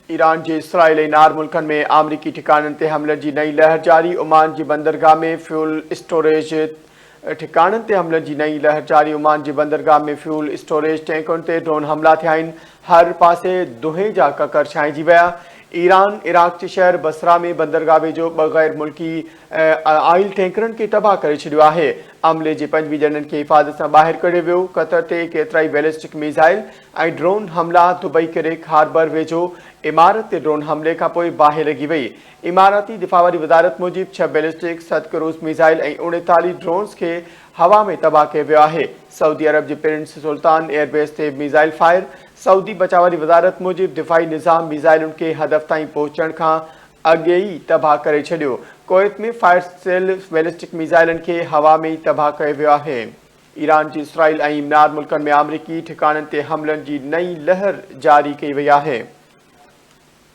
Iran जे Israel ऐं नार मुल्कनि में अमरीकी ठिकाणनि ते हमलनि जी नई लहर जारी। ओमान जी बंदरगाह में फ्यूल स्टोरेज ठिकाणनि ते हमलनि जी नई लहर जारी। ओमान जी बंदरगाह में फ्यूल स्टोरेज टैंकुनि ते ड्रोन हमला थिया आहिनि। हर पासे दुहे जा ककर छांइजी विया। ईरान इराक जे शहर बसरा में बंदरगाह वेझो बग़ैर मुल्की ऑयल टैंकरनि खे तबाह करे छॾियो आहे। अमले जे 5 ॼणनि खे हिफ़ाज़त सां ॿाहिरि कढियो वियो। क़तर ते केतिराई बैलिस्टिक मिसाइल ऐं ड्रोन हमला। दुबई क्रेक हार्बर वेझो इमारत ते ड्रोन हमले खां पोइ बाहि लॻी वई। इमाराती दिफ़ा वारी वज़ारत मूजिबि 6 बैलिस्टिक 7 क्रूज़ मिसाइल ऐं 39 ड्रोन्स खे हवा में तबाह कयो वियो आहे। सऊदी अरब जे प्रिंस सुल्तान एयरबेस ते मिसाइल फायर। सऊदी बचाव वारी वज़ारत मूजिबि दिफ़ाई निज़ाम मिसाइलुनि खे हदफ़ ताईं पहुचण खां अॻु ई तबाह करे छॾियो। कुवैत में फायर सेल बैलिस्टिक मिसाइलनि खे हवा में ई तबाह कयो वियो आहे। ईरान जी इसराइल ऐं नार मुल्कनि में अमरीकी ठिकाणनि ते हमलनि जी नई लहर जारी कई वई आहे।